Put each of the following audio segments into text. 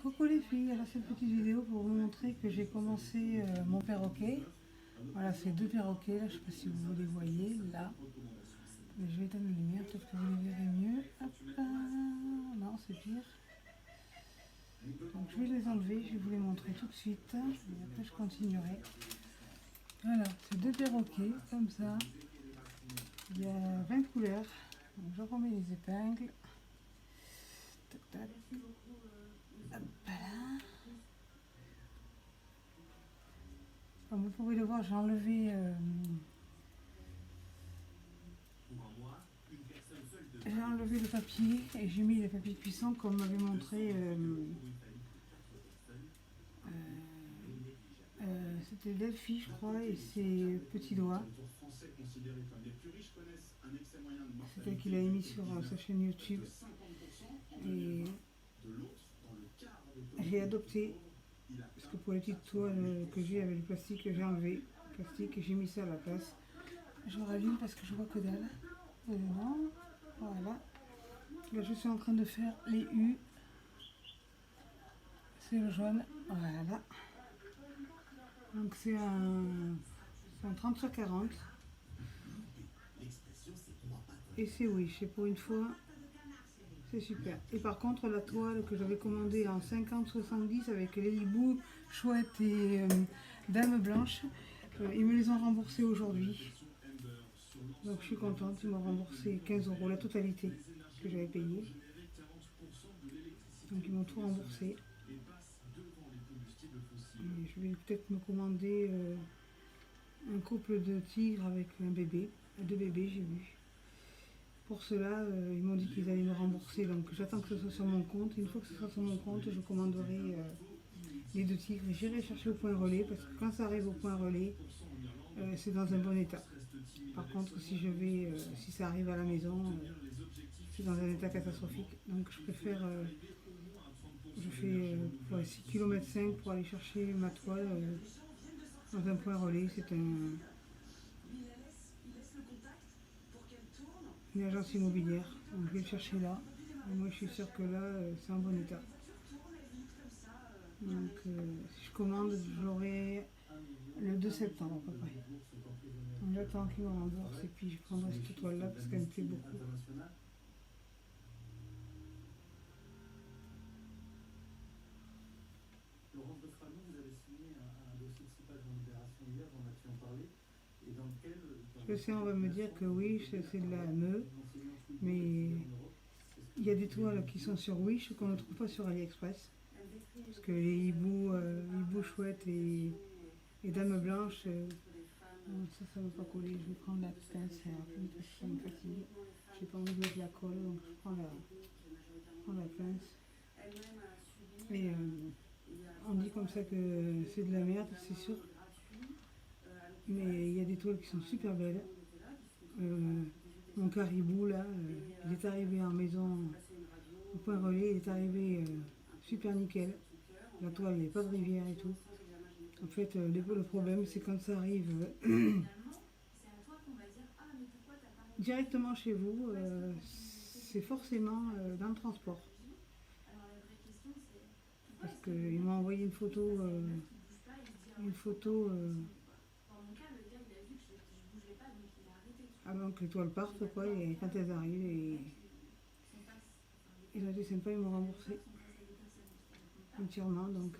Coucou les filles, alors cette petite vidéo pour vous montrer que j'ai commencé mon perroquet. Voilà, c'est deux perroquets là, je ne sais pas si vous les voyez là. Mais je vais éteindre la lumière, peut-être que vous les verrez mieux. Hop là. Non, c'est pire. Donc je vais les enlever, je vais vous les montrer tout de suite. Et après je continuerai. Voilà, c'est deux perroquets comme ça. Il y a 20 couleurs. Donc je remets les épingles. Tac, tac. Hop là. Comme vous pouvez le voir, j'ai enlevé le papier et j'ai mis le papier cuisson comme m'avait montré c'était Delphi je crois et ses petits doigts. C'est elle qui l'a mis sur sa chaîne YouTube et j'ai adopté parce que pour les petites toiles que j'ai avec le plastique, j'ai enlevé le plastique et j'ai mis ça à la place. Je rallume parce que je vois que dalle dedans. Voilà. Là je suis en train de faire les U. C'est le jaune. Voilà. Donc c'est un 30 sur 40. Et c'est Wish. Et pour une fois, c'est super. Et par contre, la toile que j'avais commandée en 50-70 avec les hiboux, chouette et dame blanche, ils me les ont remboursés aujourd'hui. Donc je suis contente, ils m'ont remboursé 15 € la totalité que j'avais payée. Donc ils m'ont tout remboursé. Et je vais peut-être me commander un couple de tigres avec un bébé, deux bébés j'ai vu. Pour cela, ils m'ont dit qu'ils allaient me rembourser, donc j'attends que ce soit sur mon compte. Une fois que ce sera sur mon compte, je commanderai les deux tigres et j'irai chercher au point relais parce que quand ça arrive au point relais, c'est dans un bon état. Par contre, si ça arrive à la maison, c'est dans un état catastrophique. Donc je préfère, je fais 6 km 5 pour aller chercher ma toile dans un point relais. C'est une agence immobilière. Donc je vais le chercher là. Et moi je suis sûre que là, c'est en bon état. Donc si je commande, je l'aurai le 2 septembre à peu près. Donc j'attends qu'ils me remboursent et puis je prendrai cette toile là parce qu'elle me plaît beaucoup. Laurence de Framont, vous avez signé un dossier de 6 pages dans Libération hier, j'en ai-tu en parlé, et dans lequel... Je sais, on va me dire que oui, c'est de la ME, mais il y a des toiles qui sont sur Wish qu'on ne trouve pas sur AliExpress. Parce que les hiboux chouettes et dames blanches, ça ne va pas coller. Je vais prendre la pince rapide parce que ça me fatigue. Je n'ai pas envie de mettre la colle, donc je prends la pince. Et on dit comme ça que c'est de la merde, c'est sûr. Mais il y a des toiles qui sont super belles. Mon caribou là, il est arrivé en maison au point relais, il est arrivé super nickel. La toile, il n'y a pas de rivière et tout. En fait, le problème, c'est quand ça arrive directement chez vous, c'est forcément dans le transport. Parce qu'ils m'ont envoyé une photo avant que les toiles partent, quoi, et quand elles arrivent, ils ont été sympas, ils m'ont remboursé entièrement, donc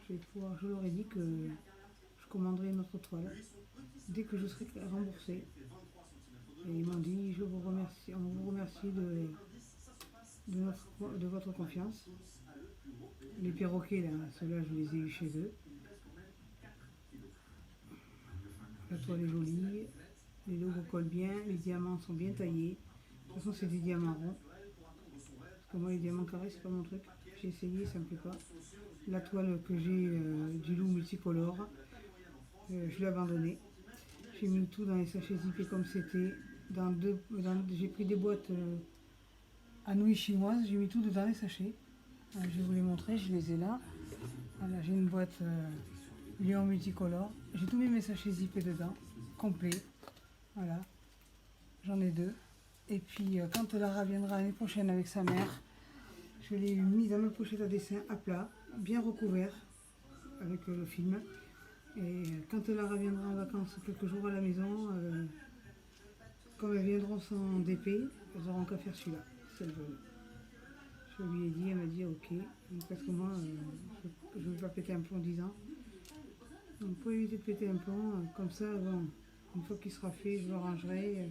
je leur ai dit que je commanderai une autre toile dès que je serai remboursée. Et ils m'ont dit, on vous remercie de votre confiance. Les perroquets, là, ceux-là, je les ai eus chez eux. La toile est jolie, les logos collent bien, les diamants sont bien taillés. De toute façon, c'est des diamants ronds. Parce que moi, les diamants carrés, c'est pas mon truc. J'ai essayé, ça me plaît pas. La toile que j'ai du loup multicolore, je l'ai abandonnée. J'ai mis tout dans les sachets zippés comme c'était. J'ai pris des boîtes à nouilles chinoises, j'ai mis tout dedans les sachets. Je vais vous les montrer, je les ai là. Voilà, j'ai une boîte lion multicolore. J'ai tous mis mes sachets zippés dedans, complets. Voilà, j'en ai deux. Et puis quand Lara viendra l'année prochaine avec sa mère, Je l'ai mis dans ma pochette à dessin à plat, bien recouvert avec le film. Et quand Lara viendra en vacances quelques jours à la maison, comme elles viendront sans DP, elles n'auront qu'à faire celui-là, si elles veulent. Je lui ai dit, elle m'a dit ok, parce que moi, je ne veux pas péter un plomb 10 ans. Donc pour éviter de péter un plomb, comme ça, bon, une fois qu'il sera fait, je le rangerai.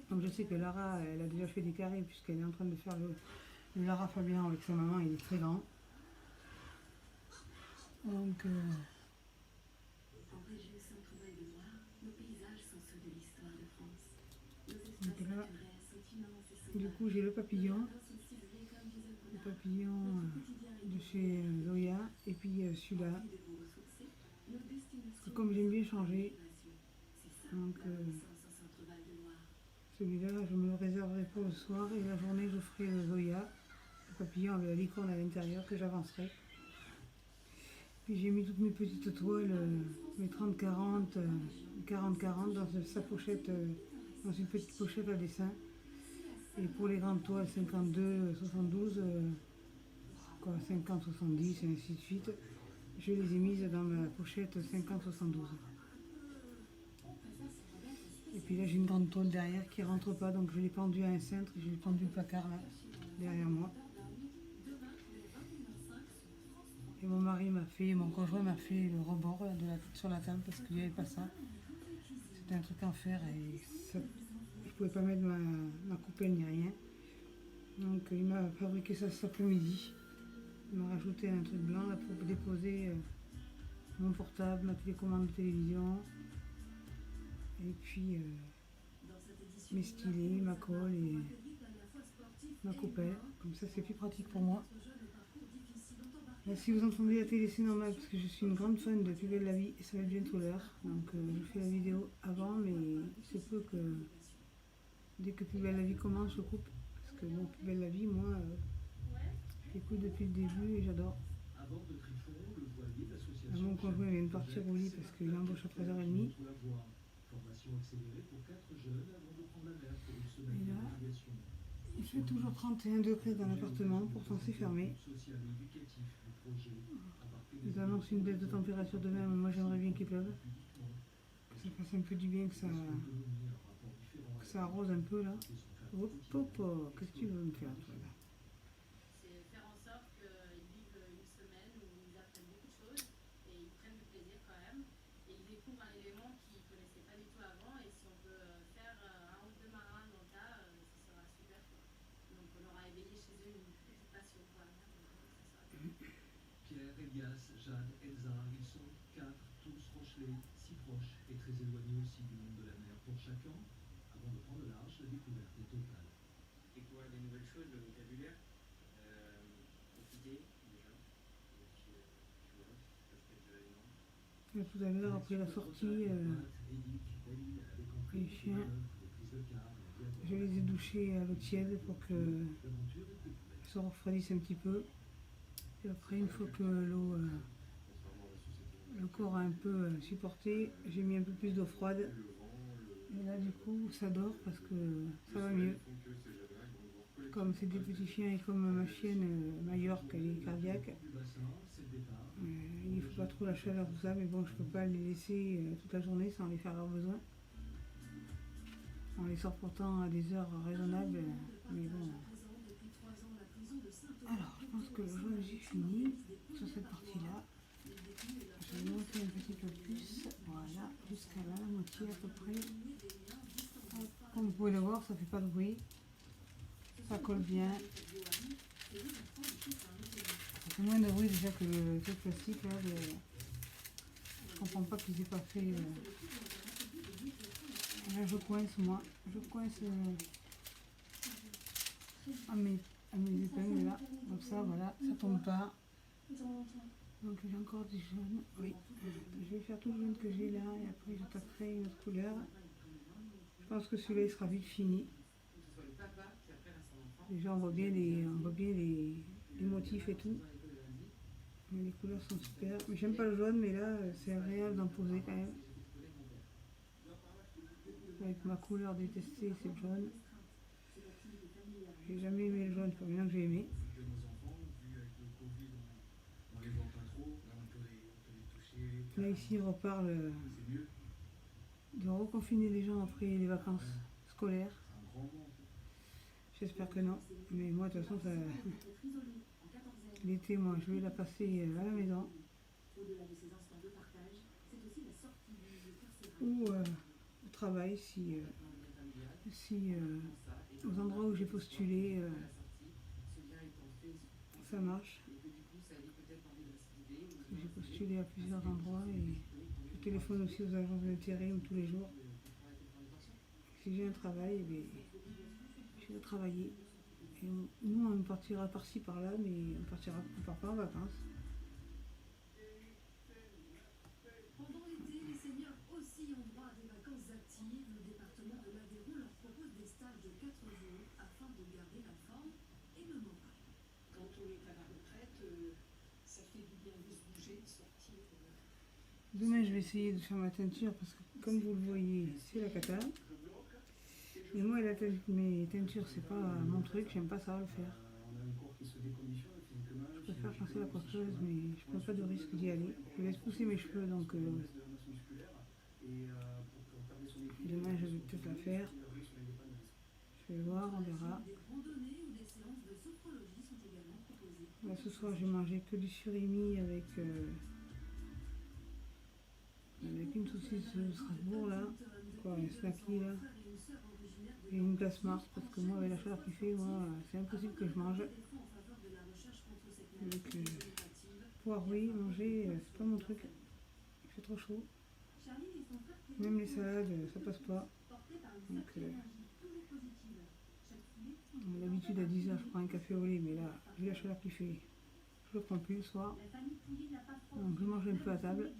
Donc je sais que Lara, elle a déjà fait des carrés puisqu'elle est en train de faire le Lara Fabian avec sa maman, il est très grand. Donc là, du coup j'ai le papillon de chez Zoya et puis celui-là. Parce que comme j'aime bien changer, donc celui-là je me le réserverai pour le soir et la journée je ferai le Zoya, le papillon avec la licorne à l'intérieur que j'avancerai. Puis j'ai mis toutes mes petites toiles, mes 30-40, 40-40 dans sa pochette, dans une petite pochette à dessin. Et pour les grandes toiles 52, 72, 50, 70 et ainsi de suite, je les ai mises dans ma pochette 50-72. Et puis là j'ai une grande toile derrière qui ne rentre pas, donc je l'ai pendue à un cintre, je l'ai pendue au placard là, derrière moi. Et mon conjoint m'a fait le rebord sur la table parce qu'il n'y avait pas ça. C'était un truc en fer et ça, je ne pouvais pas mettre ma coupelle ni rien. Donc il m'a fabriqué ça cet après-midi. Il m'a rajouté un truc blanc là pour déposer mon portable, ma télécommande de télévision. Et puis mes stylés, ma colle et ma coupelle. Comme ça c'est plus pratique pour moi. Là, si vous entendez la télé, c'est normal parce que je suis une grande fan de Plus belle la vie et ça va être bientôt l'heure. Donc je fais la vidéo avant, mais c'est peu que dès que Plus belle la vie commence, je coupe. Parce que bon, Plus belle la vie, moi, j'écoute depuis le début et j'adore. Mon conjoint vient de partir au lit parce qu'il embauche à 13h30. Et là, il fait toujours 31 degrés dans l'appartement, pourtant c'est fermé. Ils annoncent une baisse de température demain, mais moi j'aimerais bien qu'il pleuve. Que ça fasse un peu du bien, que ça arrose un peu là. Hop, hop, hop. Qu'est-ce que tu veux me faire toi là? C'est faire en sorte qu'ils vivent une semaine où ils apprennent beaucoup de choses et ils prennent du plaisir quand même. Et ils découvrent un élément qu'ils ne connaissaient pas du tout avant. Et si on peut faire un ou deux marins dans le tas, ce sera super quoi. Donc on aura éveillé chez eux une petite passion pour la mer. Pierre, Elias, Jeanne, Elsa, ils sont 4, tous Rochelais, si proches et très éloignés aussi du monde de la mer. Pour chacun, avant de prendre le large, la découverte est totale. Découvrir des nouvelles choses, le vocabulaire, profiter déjà, et puis voilà, peut-être énorme. Et tout à l'heure, après la sortie, les chiens, je les ai douchés à l'eau tiède pour que se refroidissent un petit peu. Et après, une fois que le corps a un peu supporté, j'ai mis un peu plus d'eau froide. Et là, du coup, ça dort parce que ça va mieux. Comme c'est des petits chiens et comme ma chienne Majorque, elle est cardiaque, il ne faut pas trop la chaleur, tout ça, mais bon, je ne peux pas les laisser toute la journée sans les faire leurs besoins. On les sort pourtant à des heures raisonnables, mais bon. Alors, je pense que le jaune, j'ai fini sur cette partie-là. Je vais monter un petit peu plus, voilà, jusqu'à là, la moitié à peu près. Hop. Comme vous pouvez le voir, ça ne fait pas de bruit. Ça colle bien. Ça fait moins de bruit déjà que le plastique. Là, je comprends pas qu'ils aient pas fait. Là, je coince moi. Je coince à mes épingles là. Comme ça, voilà, ça tombe pas. Donc j'ai encore des jaunes. Oui. Je vais faire tout le jaune que j'ai là et après j'attaquerai une autre couleur. Je pense que celui-là il sera vite fini. Déjà on voit bien les motifs et tout. Mais les couleurs sont super. Mais j'aime pas le jaune, mais là c'est agréable d'en poser quand même. avec ma couleur détestée, c'est le jaune. J'ai jamais aimé le jaune, c'est pas maintenant que j'ai aimé. De nos enfants, vu avec le Covid, on les voit pas trop. Là, on peut les toucher. Là ici on reparle C'est mieux. de reconfiner les gens après les vacances scolaires. C'est un grand mot en fait. J'espère que non. Mais moi de toute façon, l'été, moi je vais la passer à la maison. Ou au travail si aux endroits où j'ai postulé ça marche. Parce que j'ai postulé à plusieurs endroits et je téléphone aussi aux agences d'intérim tous les jours. Si j'ai un travail, je vais travailler. Et nous, on partira par-ci par-là, mais on part pas en vacances. Pendant l'été, les seniors aussi ont droit à des vacances actives. Le département de l'Aveyron leur propose des stages de 4 jours afin de garder la forme et le moral. Quand on est à la retraite, ça fait du bien de se bouger, de sortir. Demain, je vais essayer de faire ma teinture parce que, comme vous le voyez, c'est la cata. Et moi, mes teintures, c'est pas mon truc, j'aime pas ça le faire. On a un corps qui se déconditionne physiquement. Je préfère passer la coiffeuse, mais je prends pas de risque d'y aller. Je laisse pousser mes cheveux, donc De la masse musculaire. Et pour garder son équilibre. demain, je vais peut-être la faire. Je vais voir, on verra. Des randonnées ou des séances de sophrologie sont également proposées. Là, ce soir, j'ai mangé que du surimi avec une saucisse de Strasbourg, là. Quoi, un snacky, là. Et une glace Mars, parce que moi, avec la chaleur qu'il fait, moi, c'est impossible que je mange. Donc, pouvoir, oui, manger, c'est pas mon truc. Il fait trop chaud. Même les salades, ça passe pas. Donc, d'habitude, à 10h, je prends un café au lait, mais là, vu la chaleur qu'il fait, je le prends plus le soir. Donc, je mange un peu à table.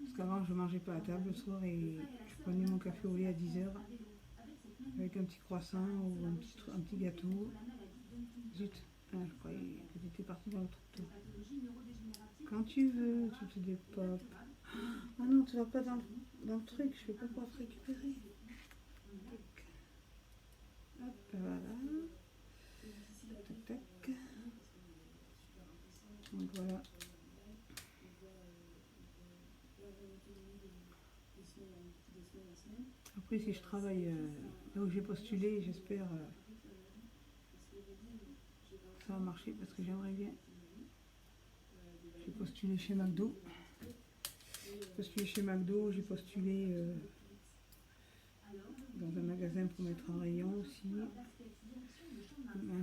Parce qu'avant, je mangeais pas à table le soir et je prenais mon café au lait à 10h avec un petit croissant ou un petit gâteau. Zut, ah, je croyais que tu étais parti dans le truc. Quand tu veux, tu te dépopes. Ah non, tu vas pas dans le truc, je vais pas pouvoir te récupérer. Tac. Hop, voilà. Tac, tac. Donc voilà. Après, si je travaille là où j'ai postulé, j'espère que ça va marcher parce que j'aimerais bien. J'ai postulé chez McDo. J'ai postulé dans un magasin pour mettre en rayon aussi. Il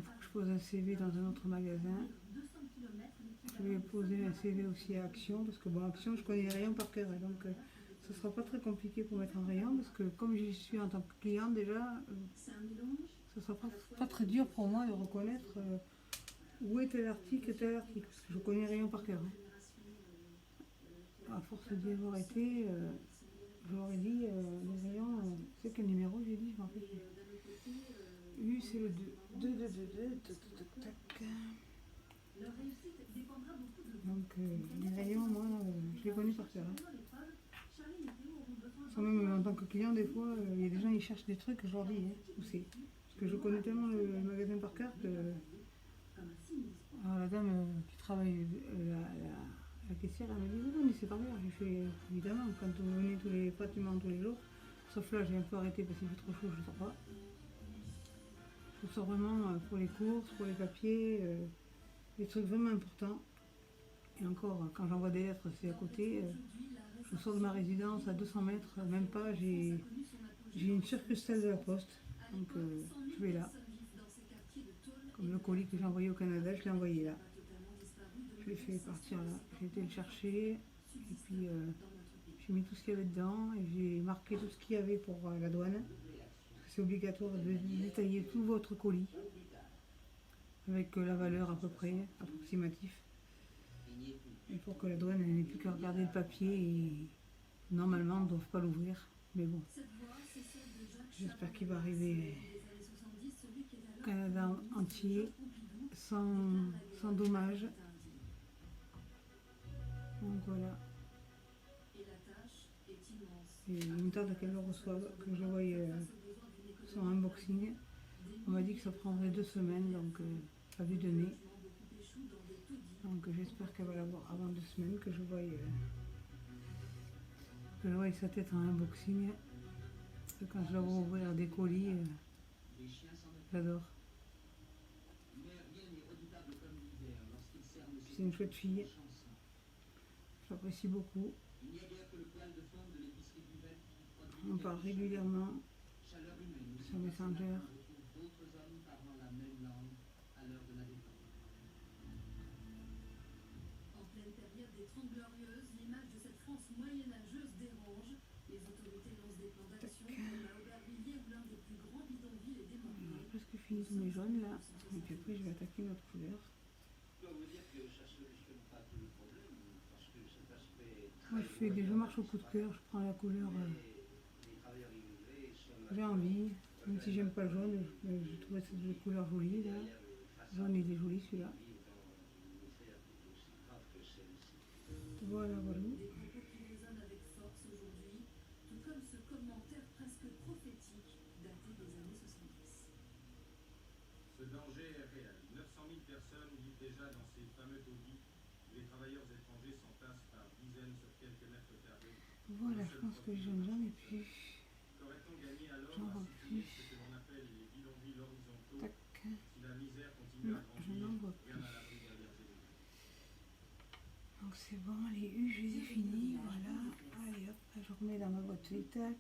faut que je pose un CV dans un autre magasin. Je vais poser un CV aussi à Action parce que bon, Action, je connais les rayons par cœur et donc ce sera pas très compliqué pour mettre en rayon parce que comme j'y suis en tant que cliente déjà, ce sera pas très dur pour moi de reconnaître où est tel article parce que je connais les rayons par cœur. À force d'y avoir été, j'aurais dit les rayons, c'est quel numéro j'ai dit, je m'en rappelle plus. C'est le 2. Tac. Donc les rayons, moi, je les connais par cœur. Sans même en tant que client, des fois, il y a des gens qui cherchent des trucs, je leur dis où c'est. Parce que je connais tellement le magasin par cœur que alors, la dame qui travaille, la caissière, elle m'a dit vous connaissez par cœur. J'ai fait évidemment, quand vous venez pratiquement tous les jours. Sauf là, j'ai un peu arrêté parce qu'il fait trop chaud, je ne sors pas. Je sors vraiment pour les courses, pour les papiers, des trucs vraiment importants. Et encore, quand j'envoie des lettres, c'est à côté. Je sors de ma résidence à 200 mètres, même pas, j'ai une succursale de la poste. Donc je vais là. Comme le colis que j'ai envoyé au Canada, je l'ai envoyé là. Je l'ai fait partir là. J'ai été le chercher. Et puis j'ai mis tout ce qu'il y avait dedans. Et j'ai marqué tout ce qu'il y avait pour la douane. Parce que c'est obligatoire de détailler tout votre colis. Avec la valeur à peu près, approximatif. Et pour que la douane n'ait plus qu'à regarder le papier et normalement on ne doit pas l'ouvrir. Mais bon, j'espère qu'il va arriver au Canada entier sans dommage. Donc voilà. Et il me tarde qu'elle le reçoive, que je voie son unboxing. On m'a dit que ça prendrait 2 semaines, donc pas vu de nez. Donc j'espère qu'elle va l'avoir avant 2 semaines, que je voie sa tête en unboxing. Parce que quand je la vois ouvrir des colis, j'adore. C'est une chouette fille. J'apprécie beaucoup. On parle régulièrement sur Messenger. En pleine période des 30 Glorieuses, l'image de cette France moyenâgeuse dérange. Les autorités lancent des plans d'action comme à Aubervilliers où l'un des plus grands bidonvilles est On a démantelé. presque fini tous mes jaunes là. Et puis après je vais attaquer une autre couleur. Je dois vous dire que ça ne solutionne pas tout le problème, parce que cet aspect Moi je marche au coup de cœur, je prends la couleur les travailleurs immigrés sont que j'ai envie. Même si j'aime pas le jaune, je trouvais cette couleur jolie là. Le jaune il est joli celui-là. Voilà, voilà. Des propos qui résonnent avec force aujourd'hui, tout comme ce commentaire presque prophétique daté des années 70. Ce danger est réel. 900 000 personnes vivent déjà dans ces fameux taudis où les travailleurs étrangers s'entassent par dizaines sur quelques mètres carrés. Voilà, je pense que j'en ai plus. Qu'aurait-on gagné alors J'en à vois supprimer plus. ce que l'on appelle les bidonvilles horizontaux Tac. si la misère continue Non, à je n'en grandir, vois bien plus. à l'abri derrière les murs. Donc c'est bon, les U, je les ai finis, voilà. Allez hop, je remets dans ma boîte les tac.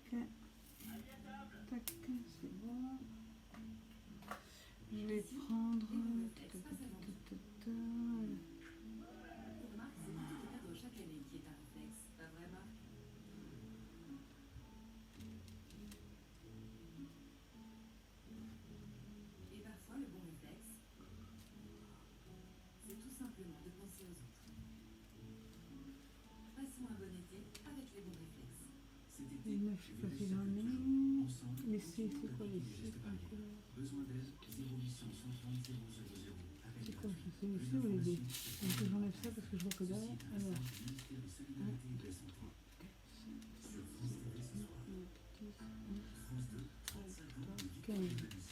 Tac, c'est bon. Je vais prendre. Pour Marc, c'est plutôt de perdre chaque année qui est un réflexe, pas vrai Marc? Et parfois, le bon réflexe, c'est tout simplement de penser aux autres. Passons un bon été avec les bons réflexes. Les 9, je sais pas si j'en ai. Les C, c'est quoi les C comme couleur? Besoin d'aide 0800 130 000. C'est quoi ça? C'est les C ou les D? Donc j'enlève ça parce que je vois que derrière. Alors. Ministère de Solidarité et de la Santé. Sur France TV ce soir. France 2, 35 ans de 15. victime de musique.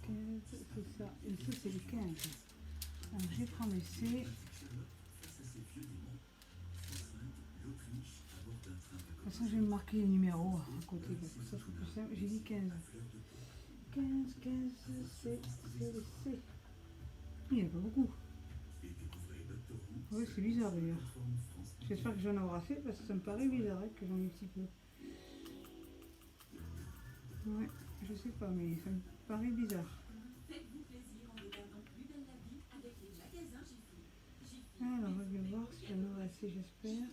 15, c'est ça. Et ça, c'est les 15. Alors, je vais prendre les C. Charlotte, face à ses vieux démons, enceinte, l'Autriche à bord d'un train De toute façon, je vais me marquer les numéros à côté parce que ça, c'est plus simple. J'ai dit 15. 15, c'est les C. Il n'y en a pas beaucoup. et découvrez Doctor Who. Ouais, c'est bizarre d'ailleurs. Plateforme France J'espère que j'en aurai assez parce que ça me paraît bizarre hein, que j'en ai un petit peu. Ouais, je sais pas, mais ça me paraît bizarre. Faites-vous plaisir en regardant Plus belle la vie avec les magasins Jiffy. Jiffy. Alors, on va bien voir si j'en aurai assez, j'espère.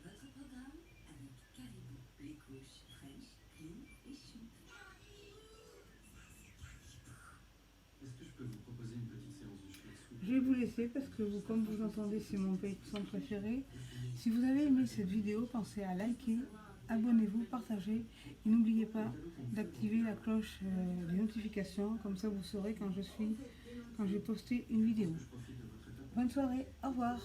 Votre programme avec Caribou, les couches fraîches, clean et chou. Est-ce que je peux vous proposer une petite séance de shiatsu? Je vais vous laisser parce que vous, comme vous entendez, c'est mon payssan préféré. Si vous avez aimé cette vidéo, pensez à liker, abonnez-vous, partagez et n'oubliez pas d'activer la cloche des notifications, comme ça vous saurez quand j'ai posté une vidéo. Bonne soirée, au revoir.